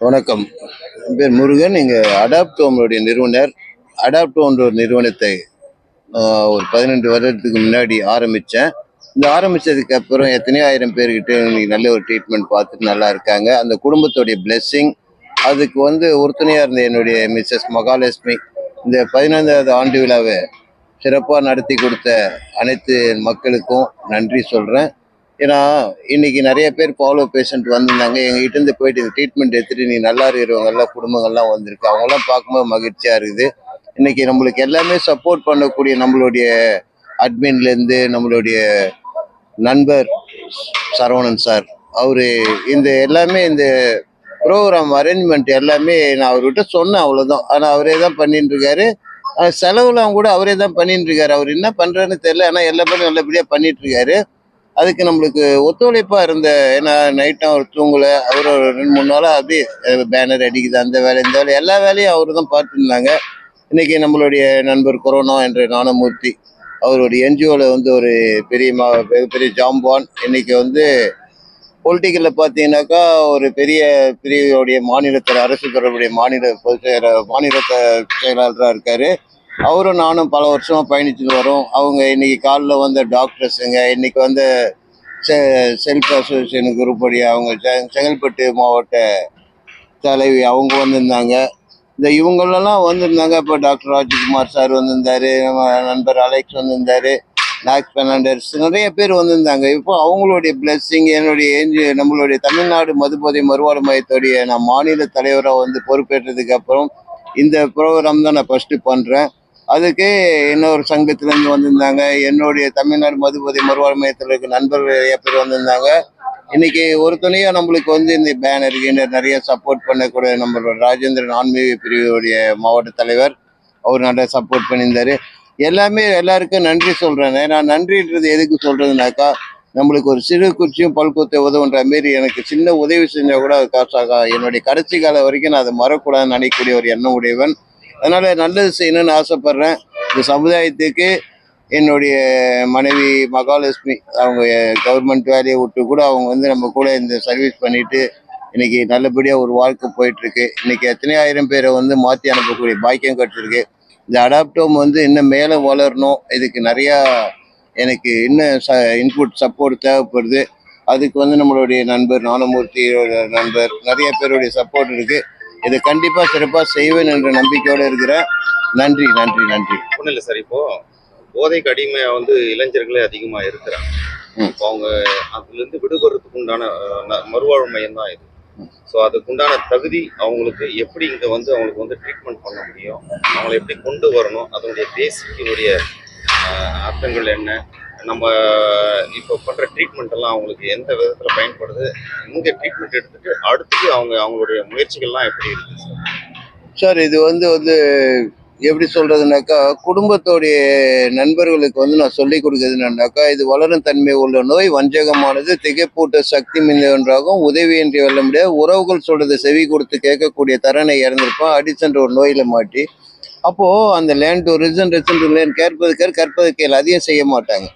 வணக்கம். என் பேர் முருகன். இங்கே அடாப்டோம்னுடைய நிறுவனர். அடாப்டோன்ற ஒரு நிறுவனத்தை ஒரு 12 வருடத்துக்கு முன்னாடி ஆரம்பித்தேன். இந்த ஆரம்பித்ததுக்கு அப்புறம் எத்தனையோ ஆயிரம் பேர்கிட்ட இன்னைக்கு நல்ல ஒரு ட்ரீட்மெண்ட் பார்த்துட்டு நல்லா இருக்காங்க. அந்த குடும்பத்துடைய பிளெஸ்ஸிங், அதுக்கு உறுதுணையாக இருந்த என்னுடைய மிஸ்ஸஸ் மகாலட்சுமி இந்த 15வது ஆண்டு விழாவை சிறப்பாக நடத்தி கொடுத்த அனைத்து மக்களுக்கும் நன்றி சொல்கிறேன். ஏன்னா இன்னைக்கு நிறைய பேர் ஃபாலோ பேஷண்ட் வந்திருந்தாங்க. எங்ககிட்ட இருந்து போயிட்டு இந்த ட்ரீட்மெண்ட் எடுத்துட்டு நீ நல்லா இருக்கிறவங்க எல்லாம் குடும்பங்கள்லாம் வந்திருக்கு. அவங்களாம் பார்க்கும்போது மகிழ்ச்சியா இருக்குது. இன்னைக்கு நம்மளுக்கு எல்லாமே சப்போர்ட் பண்ணக்கூடிய நம்மளுடைய அட்மின்லேருந்து நம்மளுடைய நண்பர் சரவணன் சார், அவரு இந்த எல்லாமே இந்த ப்ரோக்ராம் அரேஞ்ச்மெண்ட் எல்லாமே நான் அவர்கிட்ட சொன்னேன், அவ்வளோதான். ஆனால் அவரே தான் பண்ணிட்டு இருக்காரு. செலவுலாம் கூட அவரே தான் பண்ணிட்டு இருக்காரு. அவர் என்ன பண்றாருன்னு தெரியல, ஆனால் எல்லாமே நல்லபடியாக பண்ணிட்டு இருக்காரு. அதுக்கு நம்மளுக்கு ஒத்துழைப்பா இருந்த, ஏன்னா நைட்டும் அவர் தூங்கல. அவர் ஒரு 2-3 நாளா அப்படியே பேனர் அடிக்குது, அந்த வேலை இந்த வேலை எல்லா வேலையும் அவரு தான் பார்த்துருந்தாங்க. இன்னைக்கு நம்மளுடைய நண்பர் கொரோனா என்ற ஞானமூர்த்தி, அவருடைய என்ஜிஓல ஒரு பெரிய பெரிய ஜாம்பான். இன்னைக்கு பொலிட்டிக்கல்ல பார்த்தீங்கன்னாக்கா ஒரு பெரிய பிரிவுடைய மாநிலத்தில் அரசு தொடர்புடைய மாநில செயலாளராக இருக்காரு. அவரும் நானும் பல வருஷமா பயணிச்சுட்டு வரோம். அவங்க இன்னைக்கு காலில் வந்த டாக்டர்ஸுங்க, இன்னைக்கு செல்ஃப் அசோசியேஷன் குரூப்புடைய அவங்க செங்கல்பட்டு மாவட்ட தலைவி அவங்க வந்திருந்தாங்க. இவங்களெல்லாம் வந்திருந்தாங்க. இப்போ டாக்டர் ராஜ்குமார் சார் வந்திருந்தாரு, நம்ம நண்பர் அலெக்ஸ் வந்திருந்தாரு, நாக்ஸ் பெர்னாண்டஸ், நிறைய பேர் வந்திருந்தாங்க. இப்போ அவங்களுடைய பிளெஸ்ஸிங், நம்மளுடைய தமிழ்நாடு மதுபோதை மறுவாழ்வு மையத்துடைய நான் மாநில தலைவராக பொறுப்பேற்றதுக்கு அப்புறம் இந்த ப்ரோக்ராம் தான் நான் ஃபர்ஸ்ட் பண்றேன். அதுக்கு இன்னொரு சங்கத்திலேருந்து வந்திருந்தாங்க. என்னுடைய தமிழ்நாடு மதுபோதை மறுவாழ்வு மையத்தில் இருக்க நண்பர்கள் நிறைய பேர் வந்திருந்தாங்க. இன்னைக்கு ஒரு துணையா நம்மளுக்கு இந்த பேனருக்கு நிறைய சப்போர்ட் பண்ணக்கூடிய நம்மளோட ராஜேந்திரன் ஆன்மீக பிரிவுடைய மாவட்ட தலைவர், அவர் நல்லா சப்போர்ட் பண்ணியிருந்தாரு. எல்லாருக்கும் நன்றி சொல்றேன். நான் நன்றின்றது எதுக்கு சொல்றதுனாக்கா, நம்மளுக்கு ஒரு சிறு குச்சியும் பல்குத்த உதவுன்ற மாரி எனக்கு சின்ன உதவி செஞ்சா கூட அது காசாக என்னுடைய கடைசி காலம் வரைக்கும் நான் அதை மறக்கூடாதுன்னு நினைக்கக்கூடிய ஒரு எண்ணம் உடையவன். அதனால நல்லது செய்யணும்னு ஆசைப்படுறேன். இந்த சமுதாயத்துக்கு என்னுடைய மனைவி மகாலட்சுமி, அவங்க கவர்மெண்ட் வேலையை விட்டு கூட அவங்க நம்ம கூட இந்த சர்வீஸ் பண்ணிட்டு இன்னைக்கு நல்லபடியா ஒரு வாழ்க்கை போயிட்டு இருக்கு. இன்னைக்கு எத்தனை ஆயிரம் பேரை மாற்றி அனுப்பக்கூடிய பாக்கியம் கிடைச்சிருக்கு. இந்த அடாப்டோம் இன்னும் மேலே வளரணும். இதுக்கு நிறையா எனக்கு இன்னும் இன்புட் சப்போர்ட் தேவைப்படுது. அதுக்கு நம்மளுடைய நண்பர் ஞானமூர்த்தியோட நண்பர் நிறைய பேருடைய சப்போர்ட் இருக்கு. இதை கண்டிப்பா சிறப்பா செய்வேன் என்ற நம்பிக்கையோட இருக்கிறேன். நன்றி நன்றி நன்றி. ஒன்றும் இல்லை சார், இப்போ போதைக்கு அடிமையா இளைஞர்களே அதிகமா இருக்கிறாங்க. இப்போ அவங்க அதுல இருந்து விடுபடுறதுக்கு உண்டான மறுவாழ்வு மையம் தான் இது. ஸோ அதுக்குண்டான தகுதி அவங்களுக்கு எப்படி இங்கே அவங்களுக்கு ட்ரீட்மெண்ட் பண்ண முடியும், அவங்களை எப்படி கொண்டு வரணும், அதனுடைய பேசிக்குடைய அர்த்தங்கள் என்ன, நம்ம இப்போ பண்ணுற ட்ரீட்மெண்ட் எல்லாம் அவங்களுக்கு எந்த விதத்தில் பயன்படுது, இங்கே ட்ரீட்மெண்ட் எடுத்துட்டு அடுத்து அவங்களுடைய முயற்சிகள்லாம் எப்படி இருக்குது சார்? இது எப்படி சொல்றதுனாக்கா, குடும்பத்தோடைய நண்பர்களுக்கு நான் சொல்லி கொடுக்குறதுனாக்கா, இது வளரும் தன்மை உள்ள நோய், வஞ்சகமானது, திகைப்பூட்ட சக்தி மின்னொன்றாகும், உதவியின்றி வெல்ல முடியாது, உறவுகள் சொல்றதை செவி கொடுத்து கேட்கக்கூடிய தரனை இறந்திருப்பான், அடிச்சென்ற ஒரு நோயில மாட்டி. அப்போ அந்த லேண்ட் டு ரிசன் டு லேண்ட், கற்பது கேள் அதையும் செய்ய மாட்டாங்க.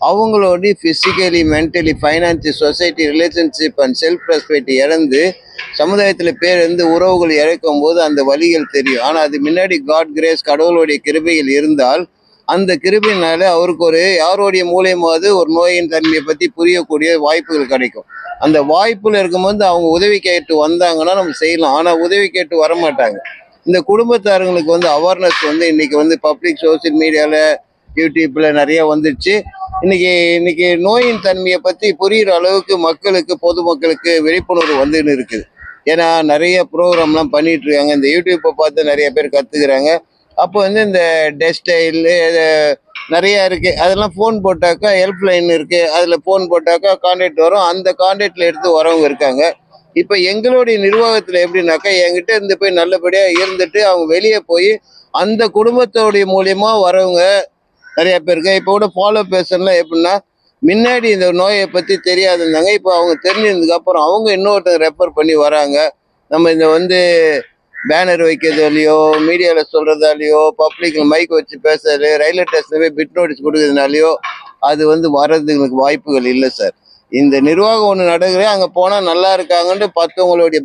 அவங்களோட physically, mentally, financial, society, relationship and self respect இழந்து சமுதாயத்தில் பேர் உறவுகள் இழக்கும் போது அந்த வழிகள் தெரியும். ஆனால் அது முன்னாடி காட் கிரேஸ், கடவுளுடைய கிருபைகள் இருந்தால் அந்த கிருபையினால அவருக்கு யாருடைய மூலியமாவது ஒரு நோயின் தன்மையை பற்றி புரியக்கூடிய வாய்ப்புகள் கிடைக்கும். அந்த வாய்ப்புல இருக்கும்போது அவங்க உதவி கேட்டு வந்தாங்கன்னா நம்ம செய்யலாம். ஆனால் உதவி கேட்டு வரமாட்டாங்க. இந்த குடும்பத்தாரங்களுக்கு அவேர்னஸ் இன்னைக்கு பப்ளிக் சோசியல் மீடியாவில், யூடியூப்ல நிறைய வந்துடுச்சு. இன்னைக்கு நோயின் தன்மையை பற்றி புரிகிற அளவுக்கு மக்களுக்கு, பொதுமக்களுக்கு விழிப்புணர்வு வந்துன்னு இருக்குது. ஏன்னா நிறைய ப்ரோக்ராம்லாம் பண்ணிட்டு இருக்காங்க. இந்த யூடியூப்பை பார்த்து நிறைய பேர் கற்றுக்குறாங்க. அப்போ இந்த டெஸ்டைல் நிறைய இருக்கு. அதெல்லாம் ஃபோன் போட்டாக்கா ஹெல்ப்லைன் இருக்கு, அதில் ஃபோன் போட்டாக்கா கான்டாக்ட் வரும். அந்த கான்டாக்ட்ல எடுத்து வரவங்க இருக்காங்க. இப்போ எங்களுடைய நிர்வாகத்தில் எப்படின்னாக்கா, என்கிட்ட போய் நல்லபடியாக இருந்துட்டு அவங்க வெளியே போய் அந்த குடும்பத்தோடைய மூலியமா வரவங்க நிறைய பேருக்கு இப்போ கூட ஃபாலோ பேசலாம். எப்படின்னா, முன்னாடி இந்த நோயை பற்றி தெரியாது இருந்தாங்க. இப்போ அவங்க தெரிஞ்சதுக்கு அப்புறம் அவங்க இன்னொருத்தங்க ரெஃபர் பண்ணி வராங்க. நம்ம பேனர் வைக்கிறதாலையோ, மீடியாவில் சொல்றதாலையோ, பப்ளிக்ல மைக் வச்சு பேசுறது, ரயில்வே ஸ்டேஷன்ல போய் பிட் நோட்டீஸ் கொடுக்கறதுனாலையோ அது வர்றதுக்கு வாய்ப்புகள் இல்லை சார். இந்த நிர்வாகம் ஒன்று நடக்குது, அங்கே போனால் நல்லா இருக்காங்கன்ட்டு மற்றவங்களுடைய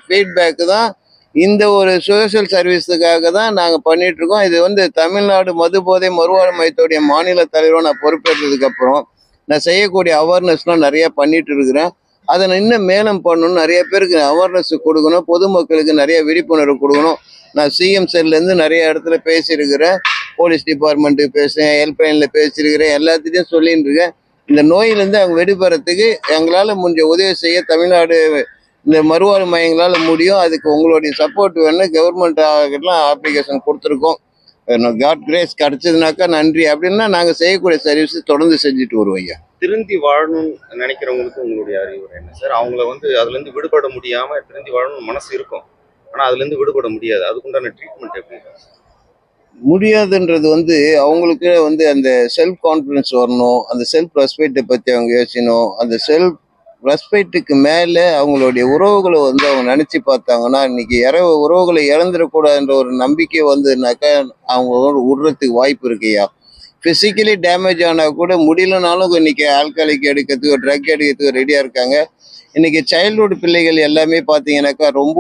ஃபீட்பேக்கு தான் இந்த ஒரு சோஷியல் சர்வீஸுக்காக தான் நாங்கள் பண்ணிகிட்ருக்கோம். இது வந்து தமிழ்நாடு மதுபோதை மறுவாழ்வு மையத்துடைய மாநில தலைவராக நான் பொறுப்பேற்றதுக்கப்புறம் நான் செய்யக்கூடிய அவேர்னஸ்லாம் நிறையா பண்ணிட்டு இருக்கிறேன். அதை நான் இன்னும் மேலும் பண்ணணும், நிறைய பேருக்கு அவேர்னஸ் கொடுக்கணும், பொதுமக்களுக்கு நிறைய விழிப்புணர்வு கொடுக்கணும். நான் சிஎம் செல்லேருந்து நிறைய இடத்துல பேசியிருக்கிறேன், போலீஸ் டிபார்ட்மெண்ட்டுக்கு பேசுகிறேன், ஹெல்ப்லைனில் பேசியிருக்கிறேன், எல்லாத்துலேயும் சொல்லின்னு இருக்கேன். இந்த நோயிலேருந்து அவங்க வெளிப்பறத்துக்கு எங்களால் முடிஞ்ச உதவி செய்ய தமிழ்நாடு இந்த மறுவாழ்வு மையங்களால் முடியும். அதுக்கு உங்களுடைய சப்போர்ட் வேணும். கவர்மெண்ட் கிட்டலாம் அப்ளிகேஷன் கொடுத்துருக்கோம். காட் கிரேஸ் கிடச்சதுனாக்கா நன்றி. அப்படின்னா நாங்கள் செய்யக்கூடிய சர்வீஸ் தொடர்ந்து செஞ்சுட்டு வருவோம் ஐயா. திருந்தி வாழணும்னு நினைக்கிறவங்களுக்கு உங்களுடைய அறிவுரை என்ன சார்? அவங்கள வந்து அதுலேருந்து விடுபட முடியாமல் திருந்தி வாழணும்னு மனசு இருக்கும், ஆனால் அதுலேருந்து விடுபட முடியாது. அதுக்குண்டான ட்ரீட்மெண்ட் எப்படி? முடியாதுன்றது வந்து அவங்களுக்கு வந்து அந்த செல்ஃப் கான்ஃபிடன்ஸ் வரணும், அந்த செல்ஃப் ரெஸ்பெக்டை பற்றி அவங்க யோசிக்கணும். அந்த செல்ஃப் ரெஸ்பெக்ட்டுக்கு மேலே அவங்களுடைய உறவுகளை வந்து அவங்க நினச்சி பார்த்தாங்கன்னா இன்னைக்கு உறவுகளை இழந்துடக்கூடாதுன்ற ஒரு நம்பிக்கை வந்துனாக்கா அவங்க விடுறதுக்கு வாய்ப்பு இருக்குய்யா. ஃபிசிக்கலி டேமேஜ் ஆனால் கூட முடியலனாலும் இன்னைக்கு ஆல்கஹாலிக் எடுக்கிறதுக்கு ட்ரக் எடுக்கிறதுக்கு ரெடியாக இருக்காங்க. இன்னைக்கு சைல்ட்ஹுட் பிள்ளைகள் எல்லாமே பார்த்தீங்கன்னாக்கா ரொம்ப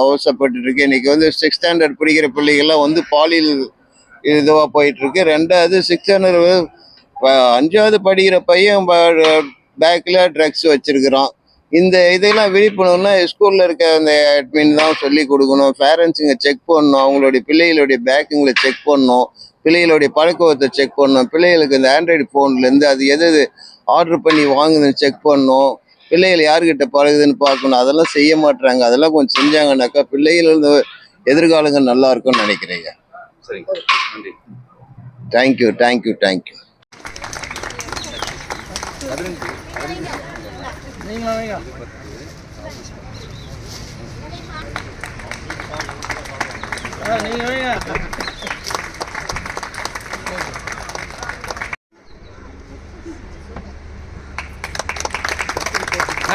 அவசரப்பட்டு இருக்கு. இன்னைக்கு வந்து 6th ஸ்டாண்டர்ட் படிக்கிற பிள்ளைகள்லாம் வந்து பாலியல் இதுவாக போயிட்டு இருக்கு. 2வது 6th ஸ்டாண்டர்ட் 5வது படிக்கிற பையன் பேக்கில் ட்ரக்ஸ் வச்சிருக்கிறான். இந்த இதெல்லாம் விழிப்புணர்வுனா ஸ்கூலில் இருக்க அந்த அட்மின் தான் சொல்லி கொடுக்கணும். பேரண்ட்ஸுங்க செக் பண்ணணும், அவங்களுடைய பிள்ளைகளுடைய பேக்குங்களை செக் பண்ணணும், பிள்ளைகளுடைய பழக்கத்தை செக் பண்ணணும், பிள்ளைகளுக்கு இந்த ஆண்ட்ராய்டு ஃபோன்லேருந்து அது எது ஆர்டர் பண்ணி வாங்குதுன்னு செக் பண்ணணும், பிள்ளைகள் யாருக்கிட்ட பழகுதுன்னு பார்க்கணும். அதெல்லாம் செய்ய மாட்டுறாங்க. அதெல்லாம் கொஞ்சம் செஞ்சாங்கன்னாக்கா பிள்ளைகள் எதிர்காலங்கள் நல்லா இருக்கும்னு நினைக்கிறேங்க. சரிங்க, நன்றி. Thank you thank you thank you.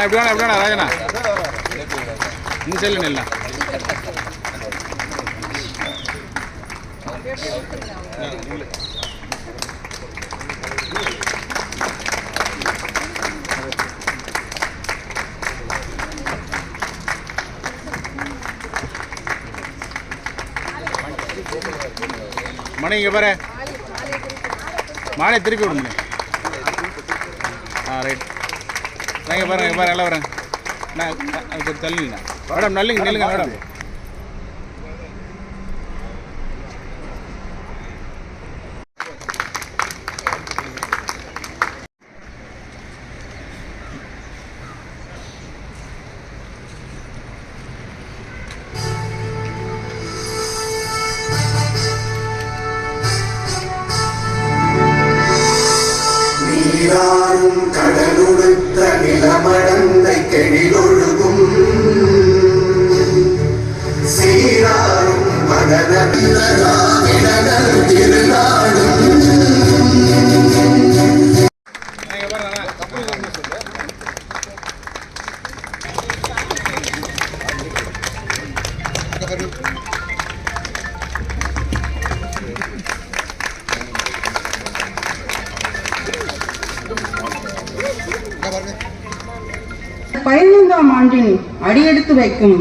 எப்படி வேணா ராஜனா இந்த செல்லு இல்லை. மணி இங்கே பாரு, மாலை திருப்பி விடுங்க. ரைட். நான் இங்கே பாருங்க எல்லாம் வரேன். நான் இப்போ தள்ளிங்க மேடம், நல்லுங்க நில்லுங்க மேடம். நீராறும் கடலுடுத்த நிலமடந்தை கெழிலொழுகும் சீராறும் மதன திருநாடும் பதினைந்தாம் ஆண்டின் அடியெடுத்து வைக்கும்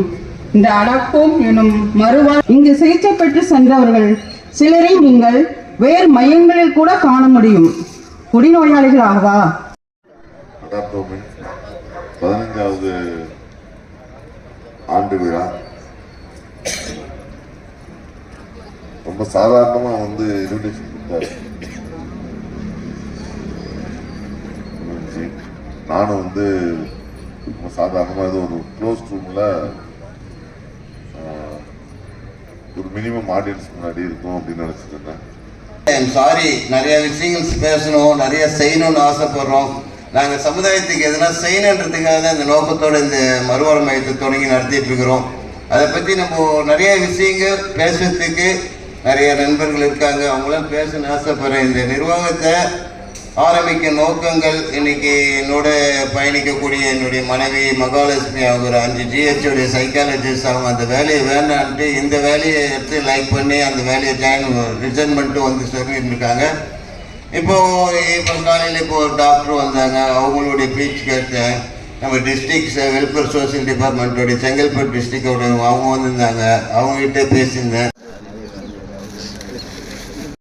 இந்த அடாப்டோம் எனும் மறுவாழ் இங்கு சிகிச்சை பெற்று சென்றவர்கள் சிலரை நீங்கள் வேறு மையங்களில் கூட காண முடியும். குடிநோயாளிகளாகவா? அடாப்டோமின் 15வது ஆண்டு விழா ரொம்ப சாதாரணமா வந்து இன்விடேஷன் கொடுத்தாரு. நானும் வந்து ரொம்ப சாதாரணமாக ஏதோ ஒரு க்ளோஸ் ரூமில் ஒரு மினிமம் ஆடியன்ஸ் முன்னாடி இருக்கும் அப்படின்னு நினச்சிட்டு இருந்தேன். சாரி, நிறைய விஷயங்கள் பேசணும், நிறைய செய்யணும்னு ஆசைப்படுறோம். நாங்கள் சமுதாயத்துக்கு எதனா செய்யணுன்றதுக்காக தான் இந்த நோக்கத்தோடு இந்த மறுவாழ்வு மையத்தை தொடங்கி நடத்திட்டு இருக்கிறோம். அதை பற்றி நம்ம நிறைய விஷயங்கள் பேசுறதுக்கு நிறைய நண்பர்கள் இருக்காங்க, அவங்களாம் பேசணும்னு ஆசைப்படுறேன். இந்த நிர்வாகத்தை ஆரம்பிக்க நோக்கங்கள் இன்னைக்கு என்னோட பயணிக்கக்கூடிய என்னுடைய மனைவி மகாலட்சுமி, அவங்க ஒரு 5 GH சைக்காலஜிஸ்ட். அவங்க அந்த வேலையை வேண்டான்ட்டு இந்த வேலையை எடுத்து லைக் பண்ணி அந்த வேலையை ரிசைன் பண்ணிட்டு வந்து சொல்லிட்டு இருக்காங்க. இப்போ காலையில் இப்போ ஒரு டாக்டர் வந்தாங்க, அவங்களுடைய பேச்சு கேட்டேன். நம்ம டிஸ்ட்ரிக்ட் வெல்ஃபேர் சோஷியல் டிபார்ட்மெண்ட்டோடைய செங்கல்பட்டு டிஸ்ட்ரிக்டோட அவங்க வந்திருந்தாங்க, அவங்ககிட்ட பேசியிருந்தேன்.